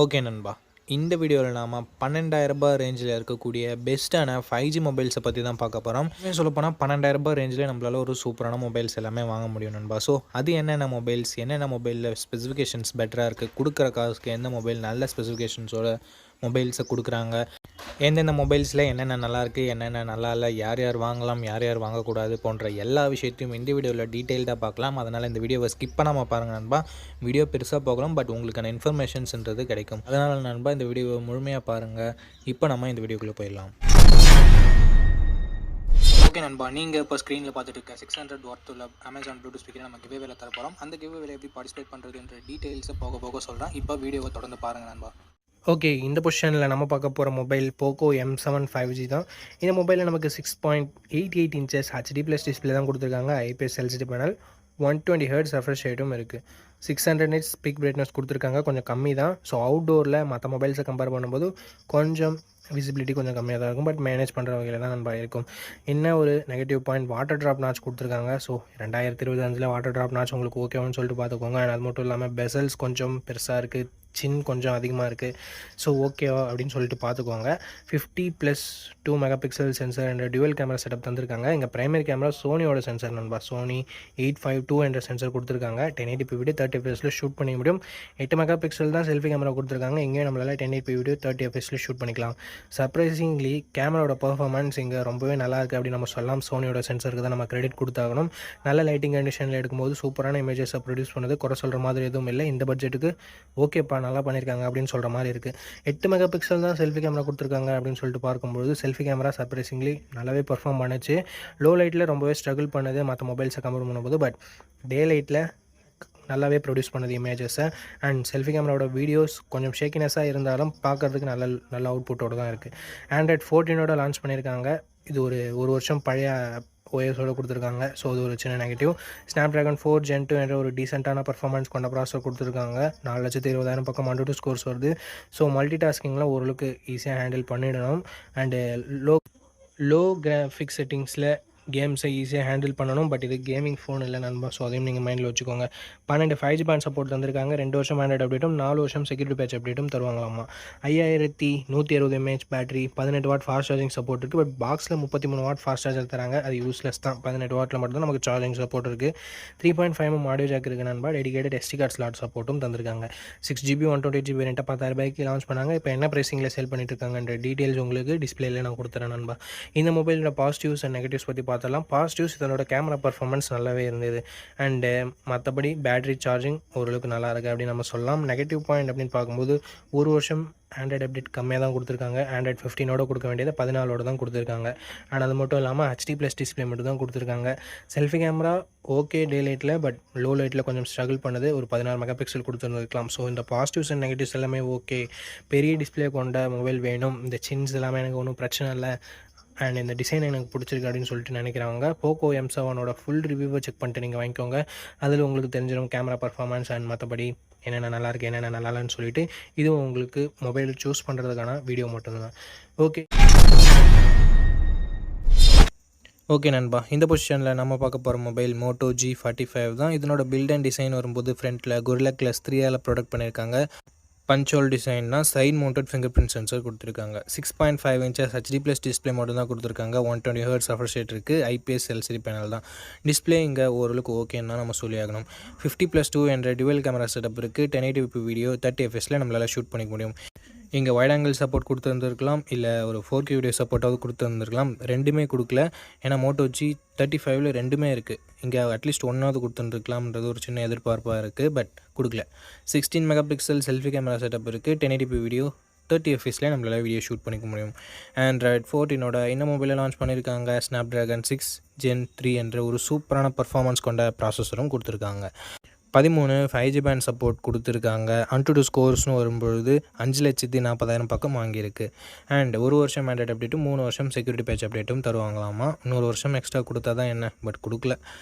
Okay நண்பா. இந்த வீடியோவில் நாம் ரூ. 12,000 ரேஞ்சில் இருக்கக்கூடிய பெஸ்ட்டான 5G மொபைல்ஸை பற்றி தான் பார்க்க போகிறோம். இன்னும் சொல்லப்போனால் ரூ. 12,000 ரேஞ்சில் நம்மளால் ஒரு சூப்பரான மொபைல்ஸ் எல்லாமே வாங்க முடியும் நண்பா. ஸோ அது என்னென்ன மொபைல்ஸ், என்னென்ன மொபைலில் ஸ்பெசிஃபிகேஷன்ஸ் பெட்டராக இருக்குது, கொடுக்குற காசுக்கு எந்த மொபைல் நல்ல ஸ்பெசிஃபிகேஷன்ஸோட மொபைல்ஸை கொடுக்குறாங்க, எந்தெந்த மொபைல்ஸில் என்னென்ன நல்லாயிருக்கு, என்னென்ன நல்லா இல்லை, யார் யார் வாங்கலாம், யார் யார் வாங்கக்கூடாது போன்ற எல்லா விஷயத்தையும் இந்த வீடியோவில் டீட்டெயில்டாக பார்க்கலாம். அதனால் இந்த வீடியோவை ஸ்கிப் பண்ணாமல் பாருங்கள் நண்பா. வீடியோ பெருசாக போகலாம், பட் உங்களுக்கான இன்ஃபர்மேஷன்ஸ்ன்றது கிடைக்கும். அதனால் நண்பா இந்த வீடியோவை முழுமையாக பாருங்கள். இப்போ நம்ம இந்த வீடியோக்குள்ளே போயிடலாம். ஓகே நண்பா, நீங்கள் இப்போ ஸ்க்ரீனில் பார்த்துட்டு இருக்க 600 வாட் உள்ள அமேசான் ப்ளூடூத் ஸ்பீக்கரை நம்ம கிவ்வேல தர போகிறோம். அந்த கிவ்வேல எப்படி பார்ட்டிசிபேட் பண்ணுறதுன்ற டீட்டெயில்ஸை போக போக சொல்கிறேன். இப்போ வீடியோவை தொடர்ந்து பாருங்கள் நண்பா. ஓகே, இந்த பொசிஷனில் நம்ம பார்க்க போகிற மொபைல் போக்கோ M7 5G தான். இந்த மொபைலில் நமக்கு 6.88 இன்ச்சஸ் HD+ டிஸ்பிளே தான் கொடுத்துருக்காங்க. IPS LCD panel, 120 Hz refresh ரேட்டும் இருக்குது. 600 nits பீக் பிரைட்னஸ் கொடுத்துருக்காங்க. கொஞ்சம் கம்மி தான். ஸோ அவுட்டோரில் மற்ற மொபைல்ஸை கம்பேர் பண்ணும்போது கொஞ்சம் விசிபிலிட்டி கொஞ்சம் கம்மியாக தான் இருக்கும். பட் மேனேஜ் பண்ணுற வகையில் தான் நண்பா இருக்கும். என்ன ஒரு negative point, water drop notch கொடுத்துருக்காங்க. ஸோ 2025 வாட்டர் ட்ராப் நாச் உங்களுக்கு ஓகேவான்னு சொல்லிட்டு பார்த்துக்கோங்க. அண்ட் அது மட்டும் இல்லாமல் பெசல்ஸ் கொஞ்சம் பெருசாக இருக்குது, சின் கொஞ்சம் அதிகமாக இருக்குது. ஸோ ஓகேவா அப்படின்னு சொல்லிட்டு பார்த்துக்கோங்க. 50+2 மெகாபிக்சல் சென்சர் என்ற டுவல் கேமரா செட்டப் தந்திருக்காங்க. எங்கள் பிரைமரி கேமரா சோனியோட சென்சர் நண்பா. சோனி 852 என்ற சென்சர் கொடுத்துருக்காங்க. 1080p வீடியோ 30 fps ஷூட் பண்ணிக்க முடியும். 8 மெகாபிக்சல் தான் செல்ஃபி கேமரா கொடுத்துருக்காங்க. எங்கேயும் நம்மளால் 1080p வீடியோ 30 fps ஷூட் பண்ணிக்கலாம். சர்ப்ரைசிங்லி கேமராவோட பர்ஃபார்மன்ஸ் இங்கே ரொம்பவே நல்லா இருக்குது அப்படின்னு நம்ம சொல்லலாம். சோனியோட சென்சருக்கு தான் நம்ம கிரெடிட் கொடுத்தாகணும். நல்ல லைட்டிங் கண்டிஷனில் எடுக்கும்போது சூப்பரான இமேஜஸை ப்ரொடியூஸ் பண்ணது குறை சொல்கிற மாதிரி எதுவும் இல்லை. இந்த பட்ஜெட்டுக்கு ஓகேப்பா நல்லா பண்ணியிருக்காங்க அப்படின்னு சொல்கிற மாதிரி இருக்குது. 8 மெகாபிக்சல் தான் செல்ஃபி கேமரா கொடுத்துருக்காங்க அப்படின்னு சொல்லிட்டு பார்க்கும்போது செல்ஃபி கேமரா சர்ப்ரைசிங்லி நல்லாவே பர்ஃபார்ம் பண்ணுச்சு. லோ லைட்டில் ரொம்பவே ஸ்ட்ரகிள் பண்ணுது மற்ற மொபைல்ஸை கம்பேர் பண்ணும்போது. பட் டே லைட்டில் நல்லாவே ப்ரொடியூஸ் பண்ணுது இமேஜஸை. அண்ட் செல்ஃபி கேமராவோட வீடியோஸ் கொஞ்சம் ஷேக்கினஸாக இருந்தாலும் பார்க்குறதுக்கு நல்ல அவுட்புட்டோடு தான் இருக்குது. ஆண்ட்ராய்ட் 14 லான்ச் பண்ணியிருக்காங்க. இது ஒரு வருஷம் பழைய ஓஎஸோடு கொடுத்துருக்காங்க. ஸோ அது ஒரு சின்ன நெகட்டிவ். ஸ்னாப்ட்ராகன் 4 Gen 2 என்ற ஒரு டீசெண்டான பர்ஃபார்மன்ஸ் கொண்ட ப்ராசஸர் கொடுத்துருக்காங்க. 4,20,000 பக்கம் Antutu ஸ்கோர்ஸ் வருது. ஸோ மல்டி டாஸ்கிங்லாம் ஓரளவுக்கு ஈஸியாக ஹேண்டில் பண்ணிடணும். அண்டு லோ கிராஃபிக்ஸ் செட்டிங்ஸில் கேம்ஸை ஈஸியாக ஹேண்டில் பண்ணணும். பட் இது கேமிங் ஃபோன் இல்லை நண்பா. ஸோ அதையும் நீங்கள் மைண்டில் வச்சுக்கோங்க. 12 5G பேண்ட் சப்போர்ட் தந்திருக்காங்க. 2 வருஷம் ஆண்ட்ராய்டு அப்டேட்டும் 4 வருஷம் செக்யூரிட்டி பேட்ச் அப்டேட்டும் தருவாங்களாமா. 5160 mAh battery, 18 watt fast charging support இருக்குது. பட் பாக்ஸில் 33 வாட் ஃபாஸ்ட் சார்ஜர் தராங்க. அது யூஸ்லெஸ் தான். 18 வாட்டில் மட்டும் தான் நமக்கு சார்ஜிங் சப்போர்ட் இருக்குது. 3.5mm ஆடியோ ஜாக் இருக்குது நண்பா. டெடிகேட்டட் SD கார்டு ஸ்லாட் சப்போர்ட்டும் தந்திருக்காங்க. 6GB 128GB வேரியண்ட்டை 10,000 ரூபாய்க்கு லான்ச் பண்ணாங்க. இப்போ என்ன ப்ரைஸிங்கில் சேல் பண்ணிட்டு இருக்காங்கன்ற டீட்டெயில்ஸ் உங்களுக்கு டிஸ்பிளேல நான் கொடுத்துறேன் நண்பா. இந்த மொபைலோட பாசிட்டிவ்ஸ் அண்ட் நெகட்டிவ்ஸ் பற்றி பார்த்தலாம். பாசிட்டிவ்ஸ், இதனோட கேமரா பர்ஃபார்மன்ஸ் நல்லாவே இருந்தது. அண்டு மற்றபடி பேட்டரி சார்ஜிங் ஓரளவுக்கு நல்லா இருக்குது அப்படின்னு நம்ம சொல்லலாம். நெகட்டிவ் பாயிண்ட் அப்படின்னு பார்க்கும்போது ஒரு வருஷம் ஆண்ட்ராய்டு அப்டேட் கம்மியாக தான் கொடுத்துருக்காங்க. ஆண்ட்ராய்டு 15 கொடுக்க வேண்டியது 14 தான் கொடுத்துருக்காங்க. அண்ட் அது மட்டும் இல்லாமல் HD+ டிஸ்பிளே மட்டும் தான் கொடுத்துருக்காங்க. செல்ஃபி கேமரா ஓகே டே லைட்டில், பட் லோ லைட்டில் கொஞ்சம் ஸ்ட்ரகிள் பண்ணுது. ஒரு 16 மெகாபிக்சல் கொடுத்துருந்துருக்கலாம். ஸோ இந்த பாசிட்டிவ்ஸ் அண்ட் நெகட்டிவ்ஸ் எல்லாமே ஓகே. பெரிய டிஸ்பிளே கொண்ட மொபைல் வேணும், இந்த சின்ஸ் எல்லாமே எனக்கு ஒன்றும் பிரச்சனை இல்லை, அண்ட் இந்த டிசைன் எனக்கு பிடிச்சிருக்கு அப்படின்னு சொல்லிட்டு நினைக்கிறவங்க போக்கோ M7 ஃபுல் ரிவ்யூவை செக் பண்ணிட்டு நீங்கள் வாங்கிக்கோங்க. அதில் உங்களுக்கு தெரிஞ்சிடும் கேமரா பர்ஃபார்மன்ஸ் அண்ட் மற்றபடி என்னென்ன நல்லாயிருக்கு என்னென்ன நல்லாலன்னு சொல்லிட்டு. இதுவும் உங்களுக்கு மொபைல் சூஸ் பண்ணுறதுக்கான வீடியோ மட்டும்தான். ஓகே நண்பா, இந்த பொசிஷனில் நம்ம பார்க்க போகிற மொபைல் Moto G45 தான். இதனோட பில்ட் அண்ட் டிசைன் வரும்போது ஃப்ரண்ட்டில் Gorilla Glass 3 ப்ரொடக்ட் பண்ணியிருக்காங்க. பஞ்சோல் டிசைன்னா side mounted finger print sensor கொடுத்துருக்காங்க. 6.5 inches HD+ டிஸ்பிளே மட்டும் தான் கொடுத்துருக்காங்க. 120 Hz ரெஃப்ரெஷ் ரேட் இருக்குது. IPS LCD பேனல் தான். டிஸ்பிளே இங்கே ஓரளவுக்கு ஓகேன்னு தான் நம்ம சொல்லி ஆகணும். 50+2 என்ற டுவல் கேமரா செட்டப் இருக்குது. 1080p வீடியோ 30 fps நம்மளால் ஷூட் பண்ணிக்க முடியும். இங்கே வைட் ஆங்கிள் சப்போர்ட் கொடுத்துருந்துருக்கலாம், இல்லை ஒரு 4K வீடியோ சப்போர்ட்டாவது கொடுத்துருந்துருக்கலாம். ரெண்டுமே கொடுக்கல. ஏன்னா Moto G35 ரெண்டுமே இருக்குது. இங்கே அட்லீஸ்ட் ஒன்றாவது கொடுத்துருக்கலாம்ன்றது ஒரு சின்ன எதிர்பார்ப்பாக இருக்குது. பட் கொடுக்கல. 16 மெகாபிக்சல் செல்ஃபி கேமரா செட்டப் இருக்குது. 1080p வீடியோ 30 fps நம்மளால் வீடியோ ஷூட் பண்ணிக்க முடியும். ஆண்ட்ராய்டு 14 இந்த மொபைலை லான்ச் பண்ணியிருக்காங்க. ஸ்னாப்ட்ராகன் 6 Gen 3 என்ற ஒரு சூப்பரான பர்ஃபார்மன்ஸ் கொண்ட ப்ராசஸரும் கொடுத்துருக்காங்க. 13 5G பேண்ட் சப்போர்ட் கொடுத்துருக்காங்க. Antutu ஸ்கோர்ஸ்னு வரும்பொழுது 5,40,000 பக்கம் வாங்கியிருக்கு. அண்ட் ஒரு வருஷம் ஆண்ட்ராய்டு அப்டேட்டும் 3 வருஷம் செக்யூரிட்டி பேட்ச் அப்டேட்டும் தருவாங்களாமா. இன்னொரு வருஷம் எக்ஸ்ட்ரா கொடுத்தா தான் என்ன, பட் கொடுக்கல.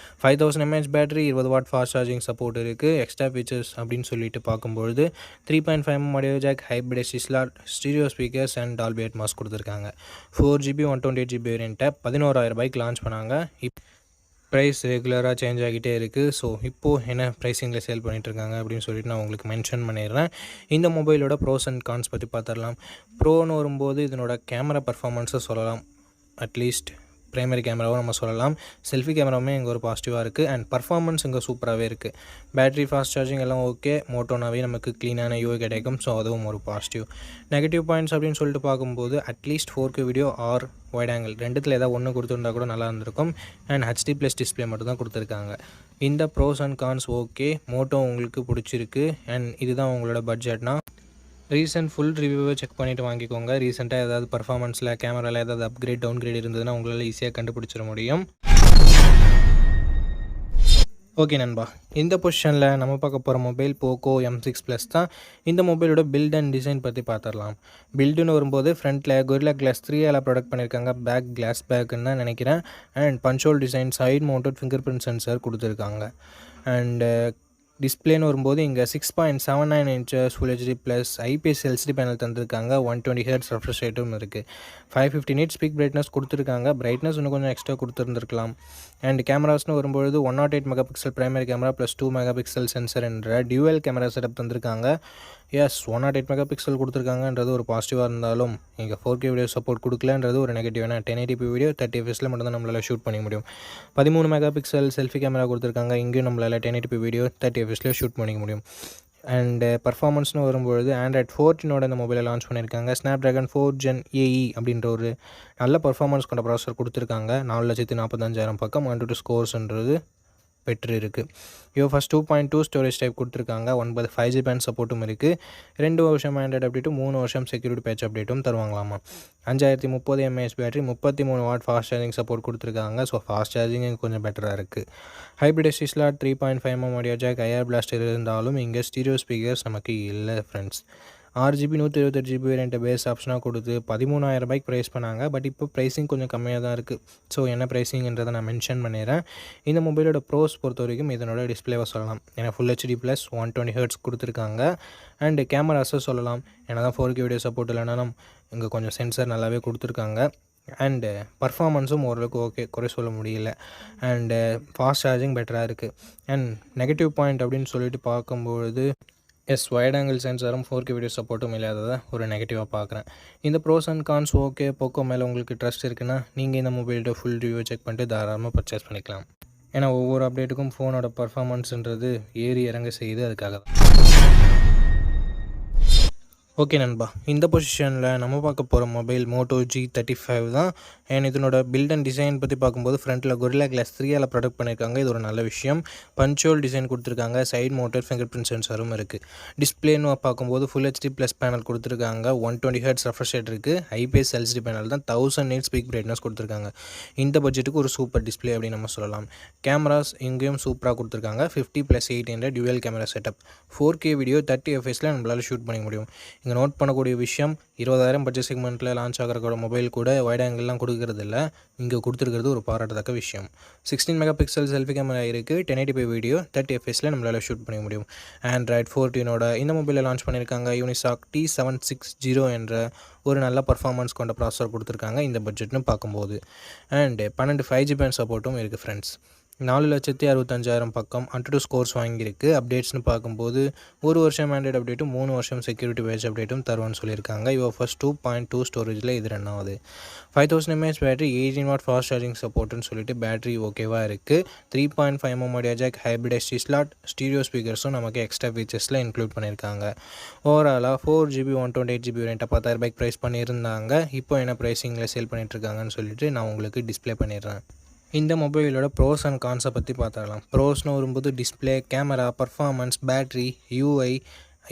5000 mAh battery, 20 watt fast charging support இருக்குது. எக்ஸ்ட்ரா ஃபீச்சர்ஸ் அப்படின்னு சொல்லிட்டு பார்க்கும்பொழுது 3.5mm audio jack, hybrid SD slot, stereo speakers and Dolby Atmos கொடுத்துருக்காங்க. 4GB 128GB வேரியண்ட்டை 11,000 ரூபாய்க்கு லான்ச் பண்ணாங்க. ப்ரைஸ் ரெகுலராக சேஞ்ச் ஆகிட்டே இருக்குது. ஸோ இப்போது என்ன ப்ரைஸிங்கில் சேல் பண்ணிகிட்ருக்காங்க அப்படின்னு சொல்லிட்டு நான் உங்களுக்கு மென்ஷன் பண்ணிடுறேன். இந்த மொபைலோட ப்ரோஸ் அண்ட் கான்ஸ் பற்றி பார்த்துடலாம். ப்ரோன்னு வரும்போது இதனோட கேமரா பர்ஃபார்மன்ஸை சொல்லலாம். அட்லீஸ்ட் ப்ரைமரி கேமராவும் நம்ம சொல்லலாம். செல்ஃபி கேமராவுமே இங்கே ஒரு பாசிட்டிவாக இருக்குது அண்ட் பர்ஃபார்மன்ஸ் இங்கே சூப்பராகவே இருக்குது. பேட்டரி ஃபாஸ்ட் சார்ஜிங் எல்லாம் ஓகே. மோட்டோனாவே நமக்கு க்ளீனான யூஐ கிடைக்கும். ஸோ அதுவும் ஒரு பாசிட்டிவ். நெகட்டிவ் பாயிண்ட்ஸ் அப்படின்னு சொல்லிட்டு பார்க்கும்போது at least 4K video or wide angle ரெண்டுத்தில் ஏதாவது ஒன்று கொடுத்துருந்தா கூட நல்லா இருந்திருக்கும். அண்ட் HD+ டிஸ்பிளே மட்டும் தான் கொடுத்துருக்காங்க. இந்த pros and cons okay. Moto உங்களுக்கு பிடிச்சிருக்கு அண்ட் இதுதான் உங்களோட பட்ஜெட்னா ரீசெண்ட் ஃபுல் ரிவ்யூவை செக் பண்ணிவிட்டு வாங்கிக்கோங்க. ரீசெண்டாக ஏதாவது பர்ஃபார்மன்ஸில் கேமராவில் ஏதாவது அப்கிரேட் டவுன்கிரேட் இருந்ததுன்னா உங்களால் ஈஸியாக கண்டுபிடிச்சிட முடியும். ஓகே நண்பா, இந்த பொசிஷனில் நம்ம பார்க்க போகிற மொபைல் போக்கோ M6 Plus தான். இந்த மொபைலோட பில்ட் அண்ட் டிசைன் பற்றி பார்த்துடலாம். பில்டுன்னு வரும்போது ஃப்ரண்ட்டில் Gorilla Glass 3 ப்ரொடக்ட் பண்ணியிருக்காங்க. பேக் கிளாஸ் பேக்குன்னு தான் நினைக்கிறேன். And punch hole design, side mounted finger print sensor கொடுத்துருக்காங்க. அண்டு டிஸ்பிளேன்னு வரும்போது இங்கே 6.79 inches Full HD+ IPS LCD panel தந்திருக்காங்க. 120 Hz ரெஃப்ரெஷ் ரேட்டும் இருக்குது. 550 nits பீக் பிரைட்னஸ் கொடுத்துருக்காங்க. பிரைட்னஸ் இன்னும் கொஞ்சம் எக்ஸ்ட்ரா கொடுத்துருந்துருக்கலாம். அண்ட் கேமராஸ்னு வரும்பொழுது 108 MP primary camera plus 2 MP sensor என்ற டியூவல் கேமரா செட்டப் தந்திருக்காங்க. எஸ், 108 MP கொடுத்துருக்காங்கன்றது ஒரு பாசிட்டிவாக இருந்தாலும் இங்கே 4K வீடியோ சப்போர்ட் கொடுக்கலன்றது ஒரு நெகட்டிவ். ஏன்னா 1080p வீடியோ 30 fps மட்டும்தான் நம்மளால் ஷூட் பண்ண முடியும். 13 MP செல்ஃபி கேமரா கொடுத்துருக்காங்க. இங்கேயும் நம்மளால் 1080p வீடியோ 30 fps ஷூட் பண்ணிக்க முடியும். அண்டு பர்ஃபார்மன்ஸ்னு வரும்பொழுது Android 14 இந்த மொபைலை லான்ச் பண்ணியிருக்காங்க. Snapdragon 4 Gen AE அப்படின்ற ஒரு நல்ல பர்ஃபார்மன்ஸ் கொண்ட ப்ராசஸர் கொடுத்துருக்காங்க. 4,45,000 பக்கம் AnTuTu ஸ்கோர்ஸ்ன்றது பெற்று இருக்குது. UFS 2.2 ஸ்டோரேஜ் டைப் கொடுத்துருக்காங்க. 9 5G பேண்ட் சப்போர்ட்டும் இருக்குது. 2 வருஷம் ஆண்ட்ராய்டு அப்டேட்டும் 3 வருஷம் செக்யூரிட்டி பேட்ச் அப்டேட்டும் தருவாங்களாமா. 5030 mAh battery, 33 watt fast charging support கொடுத்துருக்காங்க. ஸோ ஃபாஸ்ட் சார்ஜிங் கொஞ்சம் பெட்டராக இருக்குது. Hybrid SD slot 3.5mm audio jack, IR blaster இருந்தாலும் இங்கே ஸ்டீரியோ ஸ்பீக்கர்ஸ் நமக்கு இல்லை friends. 6GB 128GB variant base ஆப்ஷனாக கொடுத்து 13,000 ரூபாய்க்கு ப்ரைஸ் பண்ணாங்க. பட் இப்போ ப்ரைஸிங் கொஞ்சம் கம்மியாக தான் இருக்குது. ஸோ என்ன ப்ரைஸிங்கிறதை நான் மென்ஷன் பண்ணிடுறேன். இந்த மொபைலோட ப்ரோஸ் பொறுத்த வரைக்கும் இதனோட டிஸ்பிளேவை சொல்லலாம். ஏன்னா Full HD+ 120 Hz கொடுத்துருக்காங்க. அண்டு கேமராஸை சொல்லலாம். ஏன்னா தான் 4K வீடியோ சப்போர்ட் இல்லைனாலும் இங்கே கொஞ்சம் சென்சர் நல்லாவே கொடுத்துருக்காங்க. அண்டு பர்ஃபார்மன்ஸும் ஓரளவுக்கு ஓகே, குறை சொல்ல முடியல. அண்டு ஃபாஸ்ட் சார்ஜிங் பெட்டராக இருக்குது. அண்ட் நெகட்டிவ் பாயிண்ட் அப்படின்னு சொல்லிட்டு பார்க்கும்பொழுது வைட் ஆங்கிள் சென்சாரும் 4K வீடியோ சப்போர்ட்டும் இல்லாததை ஒரு நெகட்டிவாக பார்க்குறேன். இந்த pros and cons okay. Poco மேலே உங்களுக்கு ட்ரஸ்ட் இருக்குன்னா நீங்கள் இந்த மொபைலோட ஃபுல் ரிவ்யூ செக் பண்ணிட்டு தாராளமாக பர்ச்சேஸ் பண்ணிக்கலாம். ஏன்னா ஒவ்வொரு அப்டேட்டுக்கும் ஃபோனோட பர்ஃபார்மன்ஸ்ன்றது ஏறி இறங்க செய்யுது. அதுக்காக தான். ஓகே நண்பா, இந்த பொசிஷனில் நம்ம பார்க்க போகிற மொபைல் Moto G35 தான். அண்ட் இதனோட பில்ட் அண்ட் டிசைன் பற்றி பார்க்கும்போது ஃப்ரண்ட்டில் Gorilla Glass 3 ப்ரொடக்ட் பண்ணியிருக்காங்க. இது ஒரு நல்ல விஷயம். பஞ்சோல் டிசைன் கொடுத்துருக்காங்க. சைட் மவுண்டட் ஃபிங்கர் பிரிண்ட் சென்சாரும் இருக்குது. டிஸ்பிளேன்னு பார்க்கும்போது Full HD+ பேனல் கொடுத்துருக்காங்க. 120 Hz ரெஃப்ரெஷ் ரேட் இருக்குது. IPS LCD பேனல் தான். 1000 nits பீக் பிரைட்னஸ் கொடுத்துருக்காங்க. இந்த பட்ஜெட்டுக்கு ஒரு சூப்பர் டிஸ்பிளே அப்படின்னு நம்ம சொல்லலாம். கேமராஸ் இங்கேயும் சூப்பராக கொடுத்துருக்காங்க. 50+8 dual camera setup. 4K video 30 fps நம்மளால் ஷூட் பண்ணிக்க முடியும். இங்கே நோட் பண்ணக்கூடிய விஷயம் 20,000 பட்ஜெட் செக்மெண்ட்டில் லான்ச் ஆகிற மொபைல் கூட வைட் ஆங்கிள்லாம் கொடுக்கறது இல்லை. இங்கே கொடுத்துருக்கிறது ஒரு பாராட்டத்தக்க விஷயம். 16 MP செல்ஃபி கேமரா இருக்குது. 1080p வீடியோ 30 fps நம்மளால் ஷூட் பண்ணிக்க முடியும். Android 14 இந்த மொபைலை லான்ச் பண்ணியிருக்காங்க. Unisoc T760 என்ற ஒரு நல்ல பர்ஃபார்மன்ஸ் கொண்ட ப்ராசஸர் கொடுத்துருக்காங்க இந்த பட்ஜெட்னு பார்க்கும்போது. அண்டு 12 5G பேண்ட் சப்போர்ட்டும் இருக்குது ஃப்ரெண்ட்ஸ். 4,65,000 பக்கம் AnTuTu ஸ்கோர்ஸ் வாங்கியிருக்கு. அப்டேட்ஸ்னு பார்க்கும்போது 1 வருஷம் ஆண்ட்ராய்டு அப்டேட்டும் 3 வருஷம் செக்யூரிட்டி பேட்ச் அப்டேட்டும் தருவான்னு சொல்லியிருக்காங்க. UFS 2.2 ஸ்டோரேஜில் இது 2வது. 5000 mAh battery, 18 watt fast charging சப்போர்ட்டுன்னு சொல்லிட்டு பேட்டரி ஓகேவாக இருக்குது. 3.5mm audio jack, hybrid SD slot, stereo ஸ்பீக்கர்ஸும் நமக்கு எக்ஸ்ட்ரா ஃபீச்சர்ஸில் இன்க்ளூட் பண்ணியிருக்காங்க. ஓவராலாக 4GB 128GB வேரியண்ட்டை 10,000 ரூபாய்க்கு ப்ரைஸ் பண்ணியிருந்தாங்க. இப்போ என்ன ப்ரைஸிங்கில் சேல் பண்ணிகிட்ருக்காங்கன்னு சொல்லிட்டு நான் உங்களுக்கு டிஸ்பிளே பண்ணிடுறேன். இந்த மொபைலோட ப்ரோஸ் அண்ட் கான்ஸை பற்றி பார்த்துக்கலாம். ப்ரோஸ்னு வரும்போது display, camera, performance, battery, UI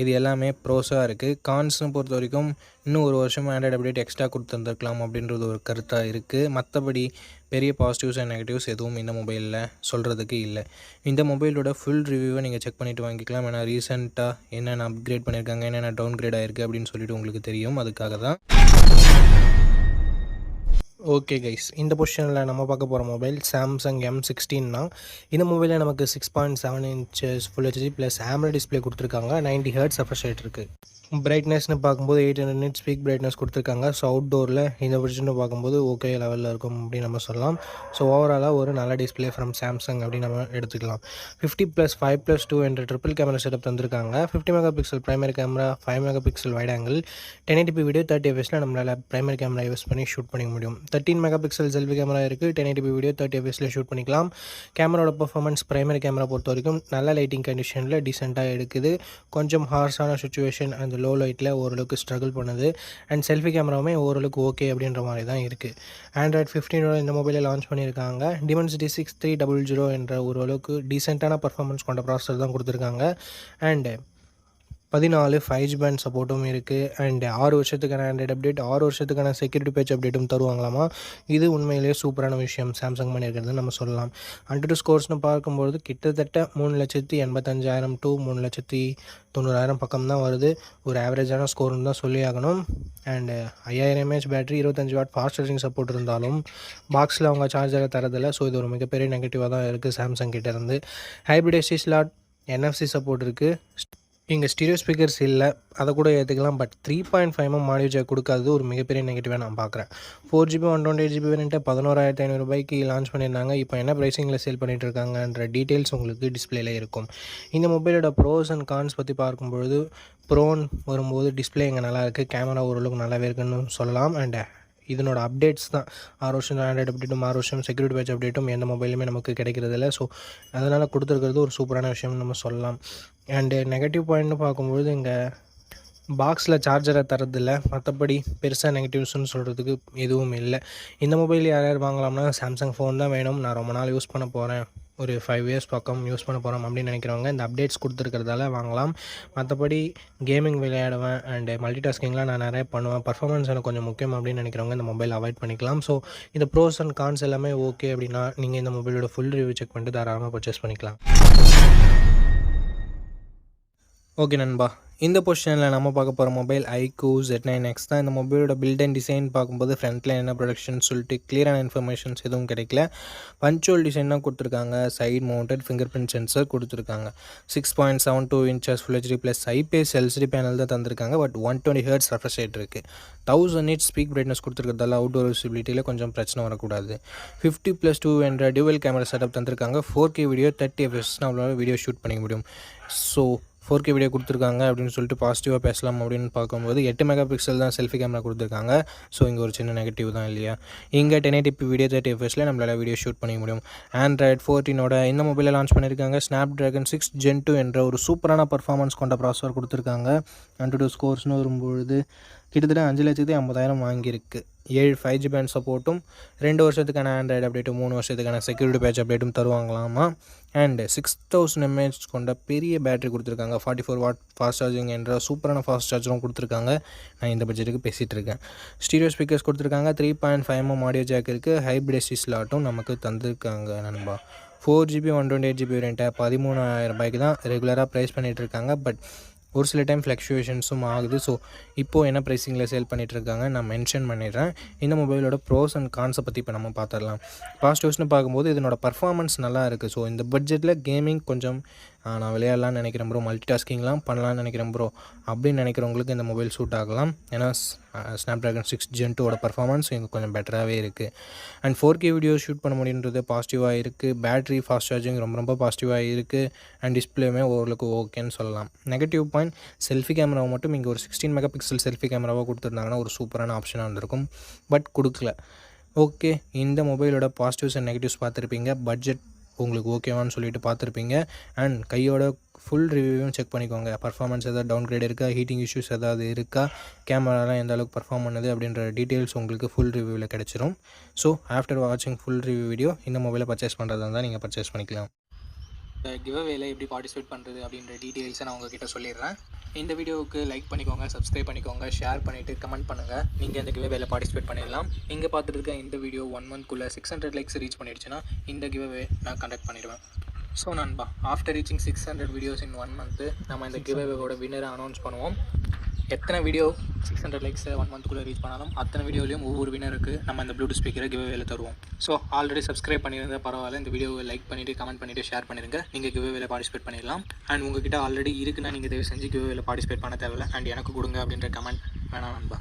இது எல்லாமே ப்ரோஸாக இருக்குது. கான்ஸ்னு பொறுத்த வரைக்கும் இன்னும் 1 வருஷம் ஆண்ட்ராய்டு அப்டேட் எக்ஸ்ட்ரா கொடுத்துருந்துருக்கலாம் அப்படின்றது ஒரு கருத்தாக இருக்குது. மற்றபடி பெரிய பாசிட்டிவ்ஸ் அண்ட் நெகட்டிவ்ஸ் எதுவும் இந்த மொபைலில் சொல்கிறதுக்கு இல்லை. இந்த மொபைலோட ஃபுல் ரிவ்யூவை நீங்கள் செக் பண்ணிவிட்டு வாங்கிக்கலாம். ஏன்னா ரீசெண்டாக என்னென்ன அப்கிரேட் பண்ணியிருக்காங்க, என்னென்ன டவுன்கிரேட் ஆகிருக்கு அப்படின்னு சொல்லிட்டு உங்களுக்கு தெரியும். அதுக்காக தான். ஓகே கைஸ், இந்த பொசிஷனில் நம்ம பார்க்க போகிற மொபைல் Samsung M16 தான். இந்த மொபைலில் நமக்கு 6.7 inches Full HD+ AMOLED display கொடுத்துருக்காங்க. 90 Hz ரெஃப்ரெஷ் ரேட் இருக்குது. பிரைட்னஸ்னு பார்க்கும்போது 800 நிட்ஸ் பீக் பிரைட்னஸ் கொடுத்துருக்காங்க. ஸோ அவுட்டோரில் இந்த வெர்ஷன்னு பார்க்கும்போது ஓகே லெவலில் இருக்கும் அப்படின்னு நம்ம சொல்லலாம். ஸோ ஓவராலாக ஒரு நல்ல டிஸ்பிளே ஃப்ரம் சாம்சங் அப்படின்னு நம்ம எடுத்துக்கலாம். 50+5+2 என்ற ட்ரிபிள் கேமரா செட்டப் தந்திருக்காங்க. 50 mega pixel primary camera, 5 mega pixel wide angle, 1080p video 30 fps நம்மளால் பிரைமரி கேமரா யூஸ் பண்ணி ஷூட் பண்ணிக்க முடியும். 13 மெகா பிக்சல் செல்ஃபி கேமரா இருக்குது. 1080p வீடியோ 30 fps ஷூட் பண்ணிக்கலாம். கேமராவோட பர்ஃபார்மன்ஸ் பிரைமரி கேமரா பொறுத்த வரைக்கும் நல்ல லைட்டிங் கண்டிஷனில் டீசெண்டாக எடுக்குது. கொஞ்சம் ஹார்ஷான சுச்சுவேஷன் அந்த லோ லைட்டில் ஓரளவுக்கு ஸ்ட்ரகிள் பண்ணுது. அண்ட் செல்ஃபி கேமராவுமே ஓரளவுக்கு ஓகே அப்படின்ற மாதிரி தான் இருக்குது. ஆண்ட்ராய்ட் 15 இந்த மொபைலை லான்ச் பண்ணியிருக்காங்க. Dimensity 6300 என்ற ஓரளவுக்கு டீசெண்டான பர்ஃபார்மன்ஸ் கொண்ட ப்ராசஸர் தான் கொடுத்துருக்காங்க. அண்டு 14 5G பேண்ட் சப்போர்ட்டும் இருக்குது. அண்ட் 6 வருஷத்துக்கான ஆண்ட்ராய்டு அப்டேட், 6 வருஷத்துக்கான செக்யூரிட்டி பேட்ச் அப்டேட்டும் தருவாங்களாமா. இது உண்மையிலேயே சூப்பரான விஷயம் சாம்சங் பண்ணியிருக்கிறது நம்ம சொல்லலாம். AnTuTu ஸ்கோர்ஸ்னு பார்க்கும்போது கிட்டத்தட்ட 3,85,000 to 3,90,000 பக்கம் தான் வருது. ஒரு ஆவரேஜான ஸ்கோர்னு தான் சொல்லி ஆகணும். And 5000 mAh battery, 25 what fast charging support இருந்தாலும் பாக்ஸில் அவங்க சார்ஜரை தரதில்லை. ஸோ இது ஒரு மிகப்பெரிய நெகட்டிவாக தான் இருக்குது சாம்சங் கிட்டேருந்து. Hybrid SD slot, NFC support இருக்குது. இங்கே ஸ்டீரியோ ஸ்பீக்கர்ஸ் இல்லை, அதை கூட ஏற்றுக்கலாம். பட் 3.5mm ஆடியோ ஜாக் கொடுக்காதது ஒரு மிகப்பெரிய நெகட்டிவாக நான் பார்க்குறேன். 4GB 128GB வேரியண்ட்டை 11,500 லான்ச் பண்ணியிருந்தாங்க. இப்போ என்ன ப்ரைஸிங்கில் சேல் பண்ணிகிட்டு இருக்காங்கன்ற டீட்டெயில்ஸ் உங்களுக்கு டிஸ்பிளேல இருக்கும். இந்த மொபைலோட ப்ரோஸ் அண்ட் கான்ஸ் பற்றி பார்க்கும்பொழுது, ப்ரோன்னு வரும்போது டிஸ்பிளே இங்கே நல்லாயிருக்கு, கேமரா ஓரளவுக்கு நல்லாவே இருக்குன்னு சொல்லலாம். அண்ட் இதனோட அப்டேட்ஸ் தான் 6 வருஷம் ஆண்ட்ராய்டு அப்டேட்டும் 6 வருஷம் செக்யூரிட்டி பேட்ச் அப்டேட்டும் எந்த மொபைலுமே நமக்கு கிடைக்கிறது இல்லை. ஸோ அதனால் கொடுத்துருக்கிறது ஒரு சூப்பரான விஷயம்னு நம்ம சொல்லலாம். அண்டு நெகட்டிவ் பாயிண்ட்னு பார்க்கும்பொழுது இங்கே பாக்ஸில் சார்ஜரை தரதில்லை. மற்றபடி பெருசாக நெகட்டிவ்ஸ்னு சொல்கிறதுக்கு எதுவும் இல்லை. இந்த மொபைல் யார் யார் வாங்கலாம்னா சாம்சங் ஃபோன் தான் வேணும், நான் ரொம்ப நாள் யூஸ் பண்ண போகிறேன், ஒரு 5 இயர்ஸ் பக்கம் யூஸ் பண்ண போகிறோம் அப்படின்னு நினைக்கிறவங்க இந்த அப்டேட்ஸ் கொடுத்துருக்கிறதால வாங்கலாம். மற்றபடி கேமிங் விளையாடுவேன் அண்டு மல்டி டாஸ்கிங்லாம் நான் நிறைய பண்ணுவேன், பர்ஃபார்மன்ஸ் எனக்கு கொஞ்சம் முக்கியம் அப்படின்னு நினைக்கிறவங்க இந்த மொபைல் அவாய்ட் பண்ணிக்கலாம். ஸோ இந்த ப்ரோஸ் அண்ட் கான்ஸ் எல்லாமே ஓகே அப்படின்னா நீங்கள் இந்த மொபைலோட ஃபுல் ரிவ்யூ செக் பண்ணிட்டு தாராளமாக பர்ச்சேஸ் பண்ணிக்கலாம். ஓகே நண்பா, இந்த பொசிஷனில் நம்ம பார்க்க போகிற மொபைல் iQOO Z9X தான். இந்த மொபைலோட பில்ட் அண்ட் டிசைன் பார்க்கும்போது ஃப்ரண்ட்டில் என்ன ப்ரொடக்ஷன் சொல்லிட்டு கிளியரான இன்ஃபர்மேஷன்ஸ் எதுவும் கிடைக்கல. பஞ்சுவல் டிசைன் தான் கொடுத்துருக்காங்க. Side mounted finger print sensor கொடுத்துருக்காங்க. 6.72 inches Full HD + IPS LCD panel தான் தந்திருக்காங்க. பட் 120 Hz ரெஃப்ரெஷ் ரேட் இருக்குது. 1000 nits ஸ்பீக் பிரைட்னஸ் கொடுத்துருக்கிறதால அவுட்டோர் விசிபிலிட்டியில் கொஞ்சம் பிரச்சனை வரக்கூடாது. 50+2 என்ற டியூவல் கேமரா செட்டப் தந்திருக்காங்க. 4K வீடியோ 30 fps நம்மளால் வீடியோ ஷூட் பண்ணிக்க முடியும். ஸோ 4K வீடியோ கொடுத்துருக்காங்க அப்படின்னு சொல்லிட்டு பாசிட்டிவாக பேசலாம். அப்படின்னு பார்க்கும்போது 8 மெகா பிக்சல் தான் செல்ஃபி கேமரா கொடுத்துருக்காங்க. ஸோ இங்கே ஒரு சின்ன நெகட்டிவ் தான் இல்லையா. இங்கே 1080p வீடியோ 30 fps நம்மளால் வீடியோ ஷூட் பண்ணிக்க முடியும். ஆண்ட்ராய்ட் 14 இந்த மொபைலை லான்ச் பண்ணியிருக்காங்க. Snapdragon 6 Gen 2 என்ற ஒரு சூப்பரான பர்ஃபார்மன்ஸ் கொண்ட ப்ராசஸர் கொடுத்துருக்காங்க. AnTuTu ஸ்கோர்ஸ்னு வரும்பொழுது கிட்டத்தட்ட 5,50,000 வாங்கியிருக்கு. 7 5G பேண்ட் சப்போர்ட்டும் 2 வருஷத்துக்கான ஆண்ட்ராய்டு அப்டேட்டும் 3 வருஷத்துக்கான செக்யூரிட்டி பேட்ச் அப்டேட்டும் தருவாங்களாமா. அண்டு 6000 mAh கொண்ட பெரிய பேட்டரி கொடுத்துருக்காங்க. 44 வாட் ஃபாஸ்ட் சார்ஜிங் என்ற சூப்பரான ஃபாஸ்ட் சார்ஜரும் கொடுத்துருக்காங்க. நான் இந்த பட்ஜெட்டுக்கு பேசிகிட்டு இருக்கேன். ஸ்டீரியோ ஸ்பீக்கர்ஸ் கொடுத்துருக்காங்க. 3.5mm ஆடியோ ஜாக் இருக்குது. ஹைப்ரிட் SD ஸ்லாட்டும் நமக்கு தந்திருக்காங்க நண்பா. 4GB 128GB வேரியண்ட்டை 13,000 தான் ரெகுலராக ப்ரைஸ் பண்ணிகிட்டு இருக்காங்க. பட் ஒரு சில டைம் ஃப்ளக்ஷுவேஷன்ஸும் ஆகுது. ஸோ இப்போது என்ன ப்ரைஸிங்கில் சேல் பண்ணிகிட்ருக்காங்க நான் மென்ஷன் பண்ணிடுறேன். இந்த மொபைலோட ப்ரோஸ் அண்ட் கான்ஸை பற்றி இப்போ நம்ம பார்த்துடலாம். பாசிட்டிவ்ஸ்னு பார்க்கும்போது இதனோட பர்ஃபார்மன்ஸ் நல்லா இருக்குது. ஸோ இந்த பட்ஜெட்டில் கேமிங் கொஞ்சம் நான் விளையாடலான்னு நினைக்கிறேன் ப்ரோ, மல்டி டாஸ்கிங்லாம் பண்ணலான்னு நினைக்கிறேன் ப்ரோ அப்படின்னு நினைக்கிறவங்களுக்கு இந்த மொபைல் சூட் ஆகலாம். ஏன்னா Snapdragon 6 Gen 2 பர்ஃபார்மன்ஸ் இங்கே கொஞ்சம் பெட்டராகவே இருக்குது. அண்ட் 4K வீடியோ ஷூட் பண்ண முடியுன்றது பாசிட்டிவாக இருக்குது. பேட்ரி ஃபாஸ்ட் சார்ஜிங் ரொம்ப பாசிட்டிவாக இருக்குது. அண்ட் டிஸ்பிளேமே ஓரளவுக்கு ஓகேன்னு சொல்லலாம். நெகட்டிவ் பாயிண்ட் செல்ஃபி கேமராவை மட்டும் இங்கே ஒரு 16 மெகா பிக்சல் செல்ஃபி கேமராவாக கொடுத்துருந்தாங்கன்னா ஒரு சூப்பரான ஆப்ஷனாக இருந்திருக்கும். பட் கொடுக்கல. ஓகே, இந்த மொபைலோட பாசிட்டிவ்ஸ் அண்ட் நெகட்டிவ்ஸ் பார்த்துருப்பீங்க. பட்ஜெட் உங்களுக்கு ஓகேவான்னு சொல்லிட்டு பார்த்துருப்பீங்க. அண்ட் கையோட ஃபுல் ரிவ்யூவும் செக் பண்ணிக்கோங்க. பர்ஃபார்மன்ஸ் எதாவது டவுன் கிரேட் இருக்கா, ஹீட்டிங் இஷ்யூஸ் ஏதாவது இருக்கா, கேமராலாம் எந்த அளவுக்கு பர்ஃபார்ம் பண்ணுது அப்படின்ற டீட்டெயில்ஸ் உங்களுக்கு ஃபுல் ரிவ்யூவில் கிடச்சிரும். ஸோ ஆஃப்டர் வாட்சிங் ஃபுல் ரிவ்யூ வீடியோ இந்த மொபைலை பர்ச்சேஸ் பண்ணுறதா இருந்தால் நீங்கள் பர்ச்சேஸ் பண்ணிக்கலாம். இந்த கிவ்அவேல எப்படி பார்ட்டிசிபேட் பண்ணுறது அப்படின்ற டீட்டெயில்ஸை நான் உங்ககிட்ட சொல்லிடுறேன். இந்த வீடியோவுக்கு லைக் பண்ணிக்கோங்க, சப்ஸ்கிரைப் பண்ணிக்கோங்க, ஷேர் பண்ணிவிட்டு கமெண்ட் பண்ணுங்கள். நீங்கள் இந்த கிவ்அவேல பார்ட்டிசிபேட் பண்ணிடலாம். இங்கே பார்த்துட்டு இருக்க இந்த வீடியோ 1 monthக்குள்ளே 600 likes ரீச் பண்ணிடுச்சுன்னா இந்த கிவ்அவே நான் கண்டக்ட் பண்ணிடுவேன். ஸோ நண்பா, ஆஃப்டர் ரீச்சிங் 600 வீடியோஸ் இன் 1 month நம்ம இந்த கிவ்அவேவோட வின்னரை அனௌன்ஸ் பண்ணுவோம். எத்தனை வீடியோ 600 லைக்ஸை 1 மந்த்துக்குள்ளே ரீச் பண்ணாலும் அத்தனை வீடியோலையும் ஒவ்வொரு வினருக்கு நம்ம இந்த ப்ளூடூத் ஸ்பீக்கரை கிவ்அவேல தருவோம். ஸோ ஆல்ரெடி சப்ஸ்கிரைப் பண்ணியிருந்தா பரவாயில்ல, இந்த வீடியோவை லைக் பண்ணிவிட்டு கமெண்ட் பண்ணிவிட்டு ஷேர் பண்ணிடுங்க. நீங்கள் கிவ்அவேல பார்ட்டிசிபேட் பண்ணிடலாம். அண்ட் உங்ககிட்ட ஆல்ரெடி இருக்குன்னா நீங்கள் தயவு செஞ்சு கிவ்அவேல பார்ட்டிசிபேட் பண்ண தேவையில்லை. அண்ட் எனக்கு கொடுங்க அப்படின்ற கமெண்ட் வேணாம் நண்பா.